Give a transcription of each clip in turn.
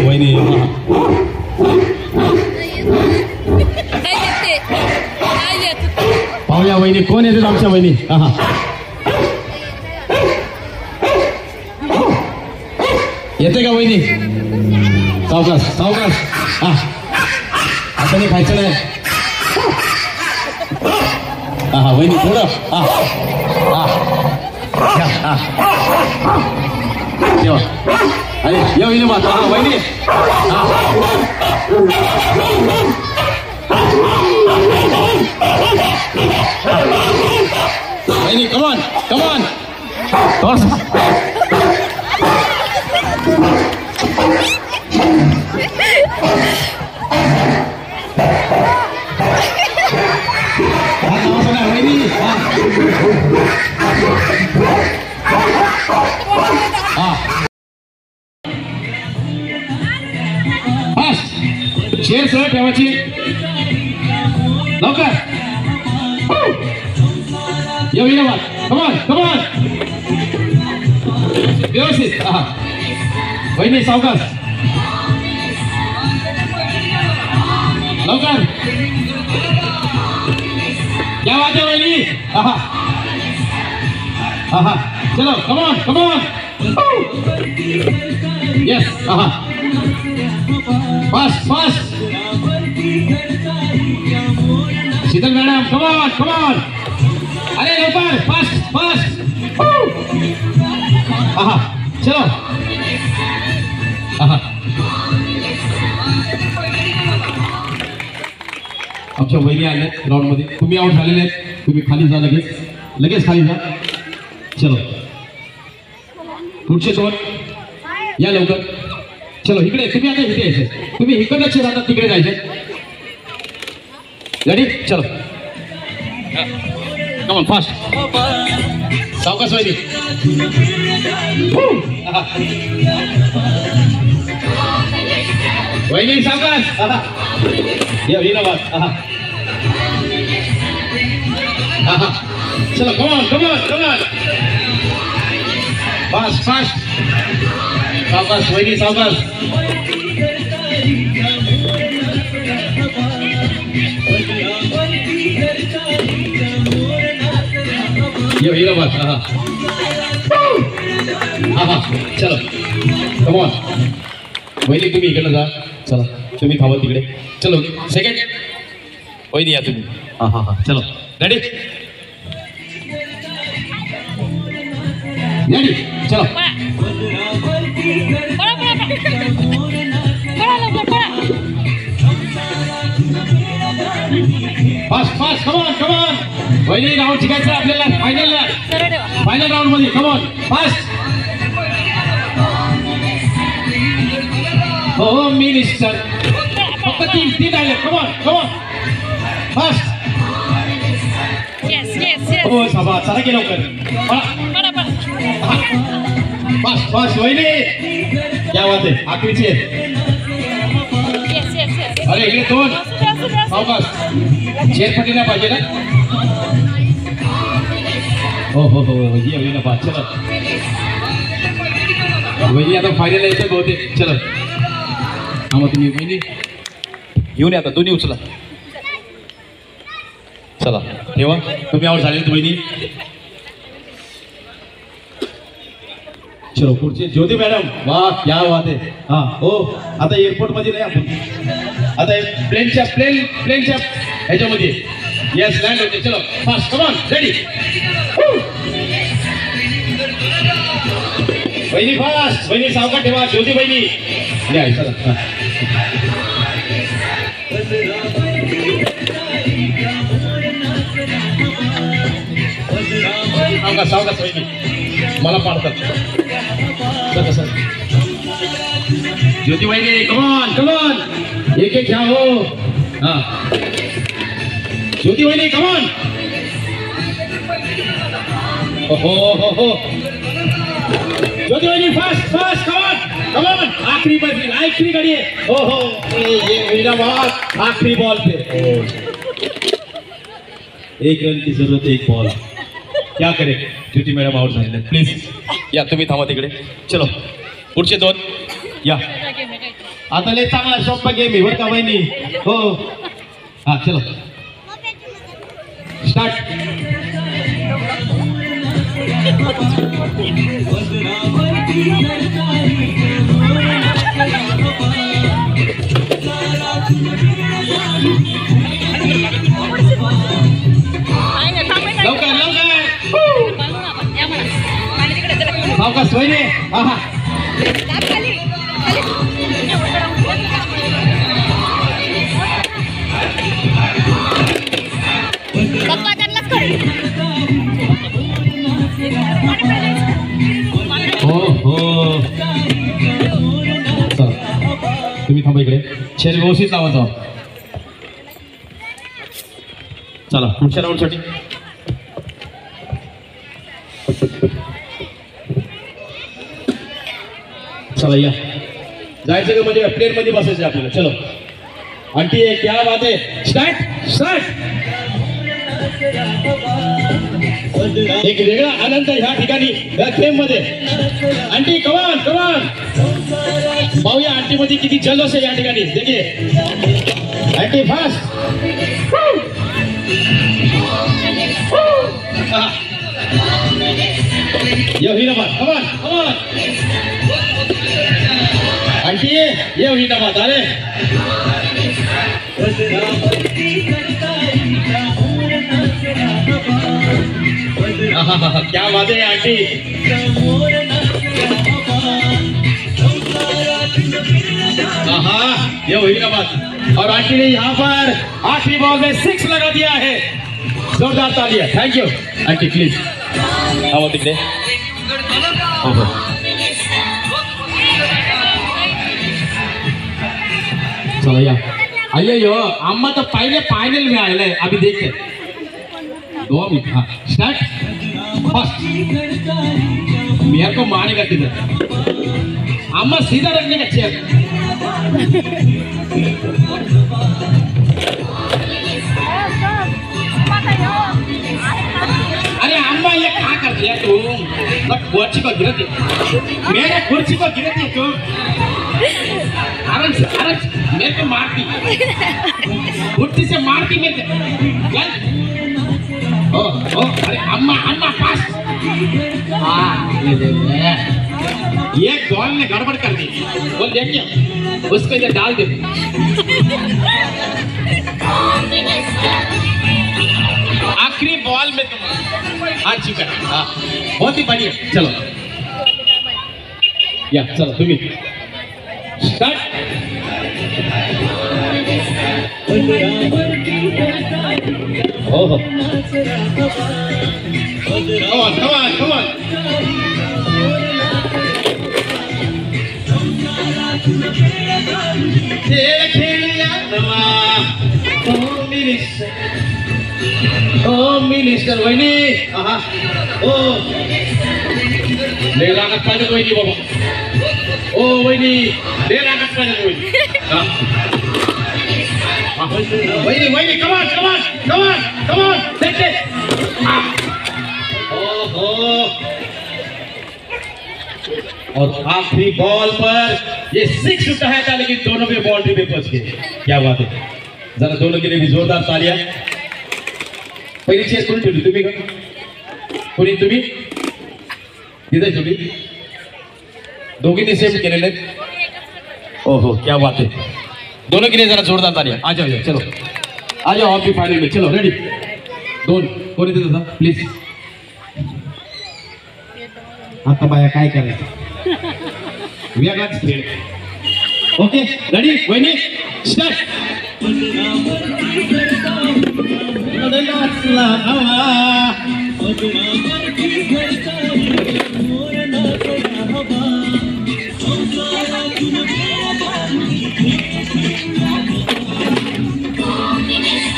वहिनी पाहूया वहिनी कोण येते आमच्या वहिनी. हा येते का वहिनी. सावकाश सावकाश. हा आता नाही खायचं नाही. हा वहिनी थोडं. हा हा देवा. अरे ये वहिनी बात. हा वहिनी. वहिनी कमॉन कमॉन. शेर सर ठेवायची लवकर. येऊ ना कमॉन कमॉन. व्यवस्थित. वहिनी सावकाश लवकर. क्या बात है वहिनी. चलो come on come on. Yes. Fast fast. Sheetal madam come on come on. अरे लवकर फास्ट फास्ट. चलो. आमच्या वहिनी आल्यात ग्राउंड मध्ये. तुम्ही आउट झालेले आहेत. तुम्ही खाली जा. लगेच लगेच खाली जा. चलो पुढचे दोन या लवकर. चलो इकडे. तुम्ही आता इथे यायचं. तुम्ही इकडचे राहता तिकडे जायचं. रेडी. चलो कमॉन फास्ट. सावकाश वहिनी. वहिनी सावकाश. ये बात. चलो come on come on come on. Fast fast. सावकाश वहिनी सावकाश. ये बात. चलो कमॉन. वहिनी तुम्ही इकडे जा. चला तुम्ही थांबा तिकडे. चलो सेकंड. वहिनी या तुम्ही. चलो रेडी रेडी. चलो फास्ट फास्ट. Come on come on. वहिनी राऊंड शिकायचं आपल्याला. फायनल राऊंड मध्ये. Come on fast. हो मिनिस्टर. फक्त तीन तीन आले. Come on come on fast. हो साबा चला की लवकर. Fast fast. वहिनी क्या बात आहे. आखरीची आहे. अरे इकडे दोन. सावकाश. चेअर फटीला पाहिजे ना. हो ये होईल ना बात. चला वहिनी आता फायनल यायचं बहुतेक. चला मग तुम्ही वहिनी घेऊन या आता. दोन्ही उचला. चला ठेवा. तुम्ही आउट झाले वहिनी. चलो पुढचे ज्योती मॅडम. वाह क्या बात आहे. हो आता एअरपोर्ट मध्ये नाही आपण. आता प्लेनच्या ह्याच्यामध्ये. येस लँड होते. चलो फास्ट कमॉन रेडी. वहिनी फास्ट. वहिनी सावकाश ठेवा. ज्योती वहिनी द्या. चला सावकाश सावकाश. वहिनी मला पाडतात. सर ज्योती वहिनी कमॉन कमॉन. एक एक घ्या. हो ज्योती वहिनी कमॉन. हो ज्योती वहिनी फास्ट फास्ट. Come on come on. आखिरी बची आखिरी गाड़ी है. ओहो ये मेरा बात. आखिरी बॉल पे. एक रन की जरूरत है. एक बॉल. क्या करे. ज्योती मॅडम आउट झाले. प्लीज या तुम्ही थांबा तिकडे. चलो पुढचे 2 या. आता लय चांगला सोपा गेम आहे बरं का वहिनी. हो हा चलो स्टार्ट. लवकर सावकाश वहिनी. हा हा हो हो तुम्ही थांबा इकडे. शेर व्यवस्थित लावायचा. चला पुढच्या राऊंडसाठी. चला या जायचं का म्हणजे प्लेन मध्ये बसायचं आपल्याला. चलो आंटी क्या बात आहे. Start start. एक वेगळा आनंद ह्या ठिकाणी या गेम मध्ये. आंटी कमान कमान पाहूया आंटी मध्ये किती जल्लोष आहे या ठिकाणी. देखिए आंटी फास्ट. ये हुई ना बात. कमान कमान आंटी ये हुई ना बात. अरे क्या बात है आंटी. ये हुई ना बात. और आंटी ने यहाँ पर आखिरी बॉल में 6 लगा दिया है. जोरदार तालियां. Thank you aunty. प्लीज आओ तिकडे. चला या. अय्यो अम्मा तो पहले फाइनल में आए हैं. अभी देखते 2 मिनट. हाँ स्टार्ट फर्स्ट. मेरे को मारेगा किधर. अम्मा सीधा रखने का चेयर. अरे अम्मा ये क्या करती है तुम. कुर्सी को गिरती. मेरे कुर्सी को गिरती तुम. आराम से मेरे को मारती. कुर्सी से मारती मेरे को. ओ अरे अम्मा अम्मा पास. ये बॉल ने गड़बड़ कर दी. वो देखिए उसको इधर डाल दे. आखिरी बॉल में तुम हार चुका. हाँ बहुत ही बढ़िया. चलो या चलो तुम्ही start. Oh. Come on. Oh, minister, wahini. Aha. Oh. Lelakat pada wahini bapa. Oh, wahini. Lelakat pada wahini. Wahini, come on. Take it. और आखिरी बॉल पर ये 6 उठाया था लेकिन दोनों पे बाउंड्री पे पहुंच गए. क्या बात है. जरा दोनों के लिए भी जोरदार तालियां. पहिली चेस कोणी ठेवली. तुम्ही का कोणी. तुम्ही तिथे ठेवली. दोघींनी सेम केलेले. ओहो क्या बात है. दोनों के लिए जरा जोरदार तालियां. आ जाओ चलो आ जाओ. आप भी फाइनल में. चलो रेडी. दोन कोणी देत होता प्लीज. आता बाया काय करायचं. वेगळाच खेळ. ओके रेडी वहिनी स्टार्ट.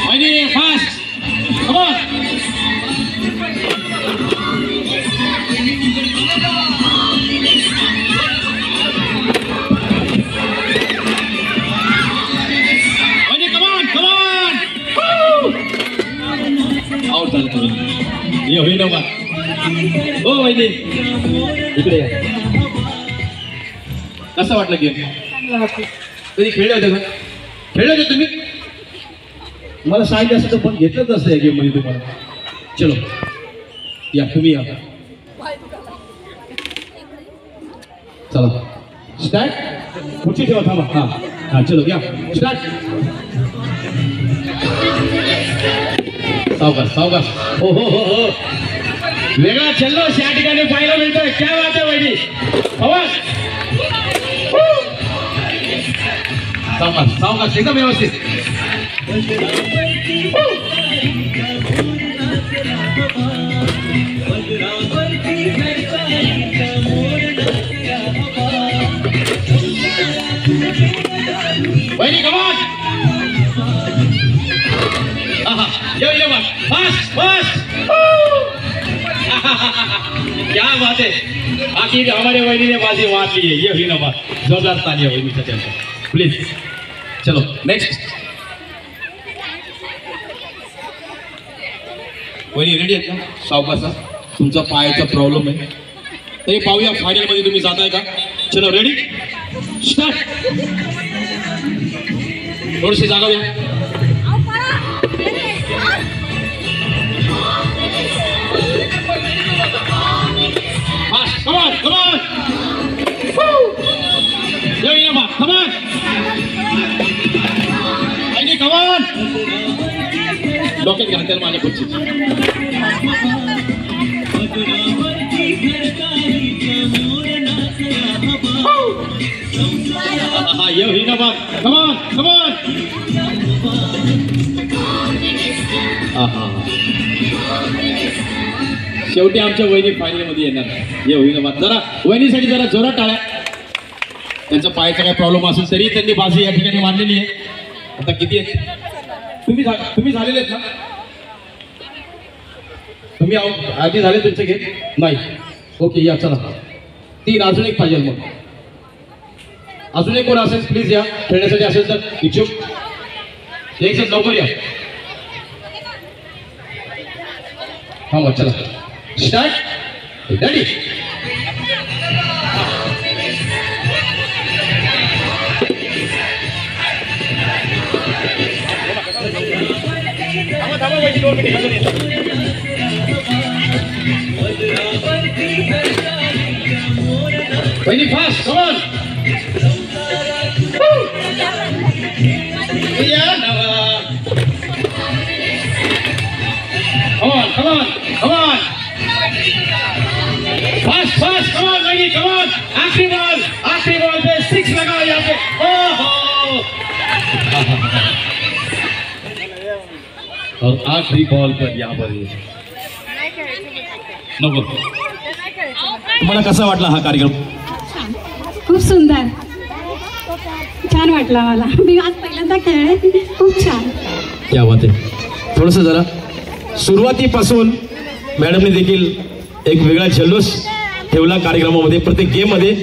वहिनी फास्ट. Come on. ये हुई ना बात. ओ वहिनी इकडे या. कसं वाटलं गेम? कधी खेळले होते का? खेळले होते तुम्ही? मला सांगितलं असं तर पण घेतलंच असतं या गेम मध्ये तुम्हाला. चलो या तुम्ही या. चला स्टार्ट. खुर्ची ठेवा थांबा. हा हा चलो या स्टार्ट. सावकाश सावकाश. हो हो हो हो वेगळा जल्लोष या ठिकाणी पाहायला मिळतोय. काय बात आहे वहिनी. आवाज सावकाश सावकाश एकदम व्यवस्थित. वहिनी कमान. ये फास्ट फास्ट. क्या बात है. आखिर हमारे वहिनी ने बाजी मार ली है. ये हुई ना बात. जोरदार तालियां वहिनी सचिन प्लीज. चलो नेक्स्ट. वहिनी रेडी आहेत ना? सावकाश तुमचा पायाचा प्रॉब्लेम आहे तरी पाहूया फायनल मध्ये तुम्ही जाताय का? चलो रेडी स्टार्ट. थोडीशी जागा द्या. Come on, come on. Woo! Yo, Yama, come on. Aini, come on. Locket घालते माझ्या खुर्चीत. हा यो हिनाबा. Come on, come on. शेवटी आमच्या वहिनी फायनल मध्ये येणार. ये होईल बात. जरा वहिनीसाठी जरा जोरात टाळ्या. त्यांचा पायाचा काय प्रॉब्लेम असेल तरी त्यांनी बाजी या ठिकाणी मांडलेली आहे. आता किती आहेत तुम्ही झालेले आहेत ना? तुम्ही आधी झाले तुमचे गेम नाही? ओके या चला. 3 अजून एक पाहिजे. मग अजून एक कोण असेल प्लीज या खेळण्यासाठी असेल तर इच्छुक एक जण लवकर या. हा मग चला स्टार्ट. रेडी वहिनी fast. Come on. Come on, come on, come on. Fast, fast, come on, lady, come on. आखिरी बॉल पे 6 लगाओ यहाँ पे. ओहो. और आखिरी बॉल पर यहाँ पर नको. तुम्हाला कसा वाटला हा कार्यक्रम? खूप सुंदर छान वाटला मला. मी आज पहिल्यांदा खेळले. खूप छान. क्या बात आहे. थोडंसं जरा सुरुवातीपासून मॅडमने देखील एक वेगळा जल्लोष ठेवला कार्यक्रमामध्ये प्रत्येक गेम मध्ये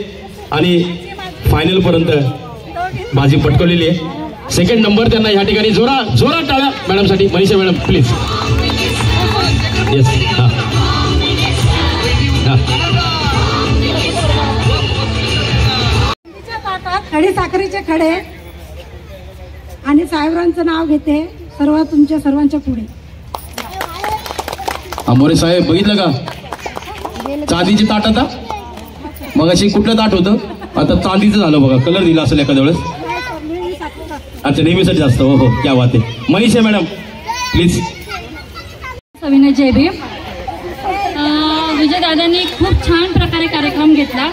आणि फायनल पर्यंत बाजी पटकवलेली आहे. सेकंड नंबर त्यांना या ठिकाणी जोरात टाळ्या मॅडमसाठी. Manisha madam please. येस हा खडे साखरेचे खडे आणि साहेबांचं नाव घेते सर्व तुमच्या सर्वांच्या पुढे. मोरे साहेब बघितलं का? चांदीची ताट. आता मग अशी कुठलं ताट होतं आता चांदीचं झालं बघा. कलर दिला असेल एखाद्या वेळेस. अच्छा नेहमीसाठी जास्त. हो हो क्या बात आहे. Manisha madam please. सविनय जय भीम. विजय दादांनी खूप छान प्रकारे कार्यक्रम घेतला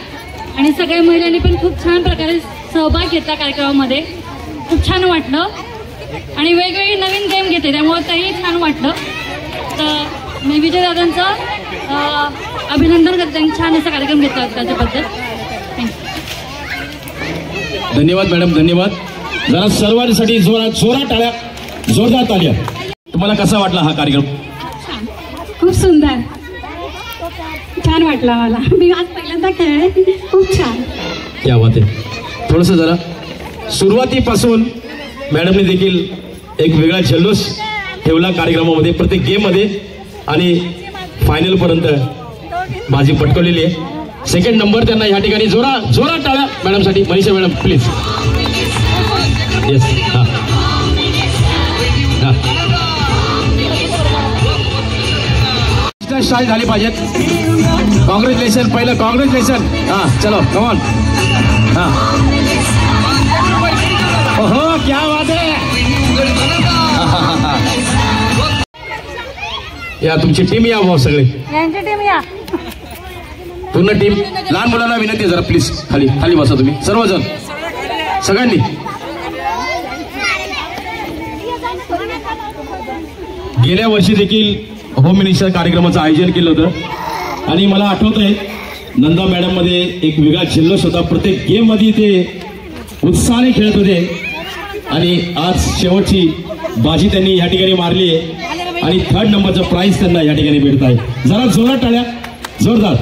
आणि सगळ्या महिलांनी पण खूप छान प्रकारे सहभाग घेतला कार्यक्रमामध्ये. खूप छान वाटलं आणि वेगवेगळे नवीन गेम घेते त्यामुळे तेही छान वाटलं. तर मी विजय दादांचं अभिनंदन करते. त्यांनी छान असा कार्यक्रम घेतला त्याच्याबद्दल. धन्यवाद मॅडम धन्यवाद. जरा सर्वांसाठी जोरात टाळ्या. जोरदार तालिया. तुम्हाला कसा वाटला हा कार्यक्रम? खूप सुंदर छान वाटला मला. मी आज पहिल्यांदा खेळले. खूप छान. क्या बात आहे. थोडंसं जरा सुरुवातीपासून मॅडमने देखील एक वेगळा जल्लोष ठेवला कार्यक्रमामध्ये प्रत्येक गेम मध्ये आणि फायनल पर्यंत बाजी पटकवलेली आहे. सेकंड नंबर त्यांना या ठिकाणी जोरात टाळ्या मॅडमसाठी. Manisha madam please. येस. हा स्टार्ट झाली पाहिजेत. कॉंग्रॅच्युलेशन. पहिलं कॉंग्रॅच्युलेशन. हा चलो कमॉन. हा हो क्या बात आहे. या तुमची टीम या भाऊ सगळे. यांची टीम या. पूर्ण टीम. लहान मुलांना विनंती आहे जरा प्लीज खाली खाली बसा तुम्ही सर्वजण सगळ्यांनी. गेल्या वर्षी देखील होम मिनिस्टर कार्यक्रमाचं आयोजन केलं होतं आणि मला आठवतंय नंदा मॅडम मध्ये एक वेगळा जल्लोष होता. प्रत्येक गेम मध्ये ते उत्साहाने खेळत होते आणि आज शेवटची बाजी त्यांनी या ठिकाणी मारली आहे आणि 3rd नंबरचं प्राइज त्यांना या ठिकाणी भेटत आहे. जरा जोरात टाळ्या. जोरदार.